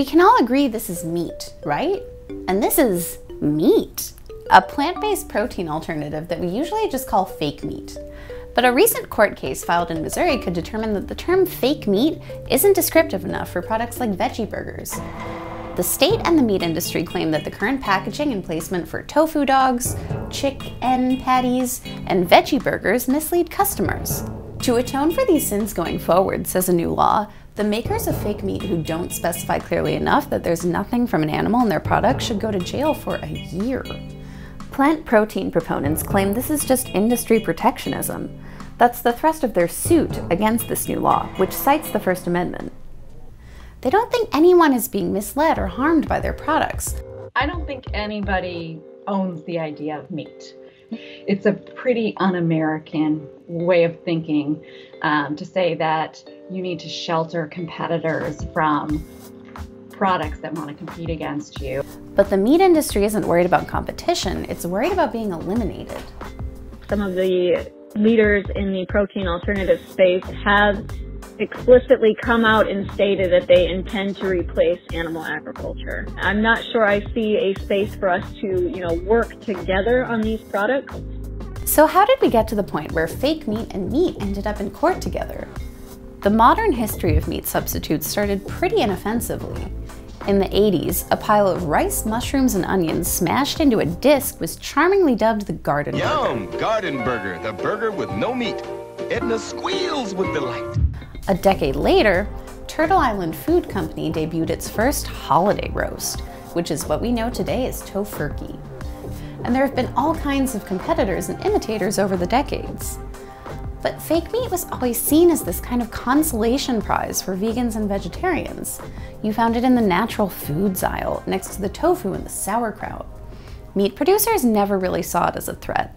We can all agree this is meat, right? And this is meat, a plant-based protein alternative that we usually just call fake meat. But a recent court case filed in Missouri could determine that the term fake meat isn't descriptive enough for products like veggie burgers. The state and the meat industry claim that the current packaging and placement for tofu dogs, Chik'n patties, and veggie burgers mislead customers. To atone for these sins going forward, says a new law, the makers of fake meat who don't specify clearly enough that there's nothing from an animal in their product should go to jail for a year. Plant protein proponents claim this is just industry protectionism. That's the thrust of their suit against this new law, which cites the First Amendment. They don't think anyone is being misled or harmed by their products. I don't think anybody owns the idea of meat. It's a pretty un-American way of thinking to say that you need to shelter competitors from products that want to compete against you. But the meat industry isn't worried about competition, it's worried about being eliminated. Some of the leaders in the protein alternative space have explicitly come out and stated that they intend to replace animal agriculture. I'm not sure I see a space for us to, work together on these products. So how did we get to the point where fake meat and meat ended up in court together? The modern history of meat substitutes started pretty inoffensively. In the 80s, a pile of rice, mushrooms, and onions smashed into a disc was charmingly dubbed the garden burger. Yum! Garden burger, the burger with no meat. Edna squeals with delight. A decade later, Turtle Island Food Company debuted its first holiday roast, which is what we know today as tofurkey. And there have been all kinds of competitors and imitators over the decades. But fake meat was always seen as this kind of consolation prize for vegans and vegetarians. You found it in the natural foods aisle, next to the tofu and the sauerkraut. Meat producers never really saw it as a threat.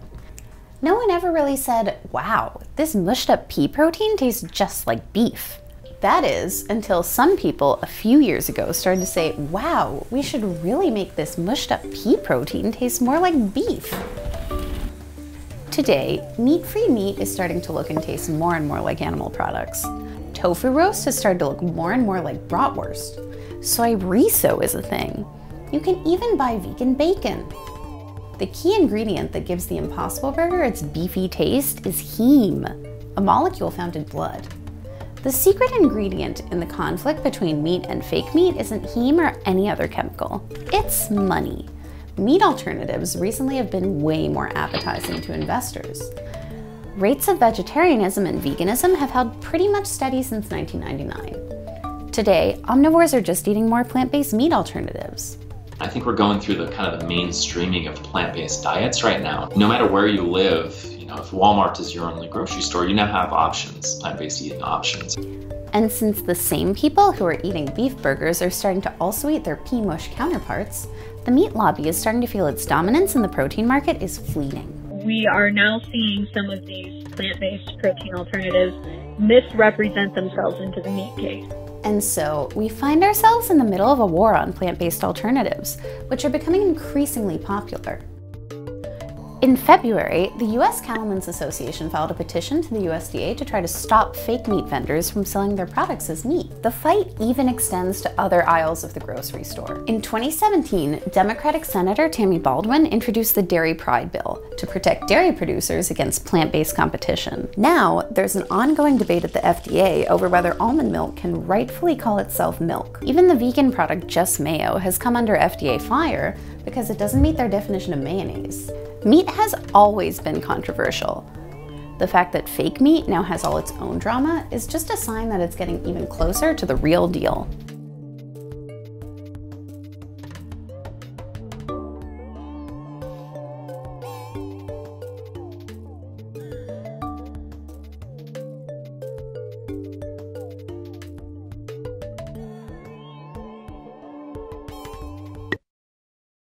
No one ever really said, wow, this mushed up pea protein tastes just like beef. That is, until some people a few years ago started to say, wow, we should really make this mushed up pea protein taste more like beef. Today, meat-free meat is starting to look and taste more and more like animal products. Tofu roast has started to look more and more like bratwurst. Soy riso is a thing. You can even buy vegan bacon. The key ingredient that gives the Impossible Burger its beefy taste is heme, a molecule found in blood. The secret ingredient in the conflict between meat and fake meat isn't heme or any other chemical. It's money. Meat alternatives recently have been way more appetizing to investors. Rates of vegetarianism and veganism have held pretty much steady since 1999. Today, omnivores are just eating more plant-based meat alternatives. I think we're going through the kind of the mainstreaming of plant-based diets right now. No matter where you live, if Walmart is your only grocery store, you now have options, plant-based eating options. And since the same people who are eating beef burgers are starting to also eat their pea mush counterparts, the meat lobby is starting to feel its dominance in the protein market is fleeting. We are now seeing some of these plant-based protein alternatives misrepresent themselves into the meat case. And so we find ourselves in the middle of a war on plant-based alternatives, which are becoming increasingly popular. In February, the U.S. Cattlemen's Association filed a petition to the USDA to try to stop fake meat vendors from selling their products as meat. The fight even extends to other aisles of the grocery store. In 2017, Democratic Senator Tammy Baldwin introduced the Dairy Pride Bill to protect dairy producers against plant-based competition. Now, there's an ongoing debate at the FDA over whether almond milk can rightfully call itself milk. Even the vegan product Just Mayo has come under FDA fire because it doesn't meet their definition of mayonnaise. Meat has always been controversial. The fact that fake meat now has all its own drama is just a sign that it's getting even closer to the real deal.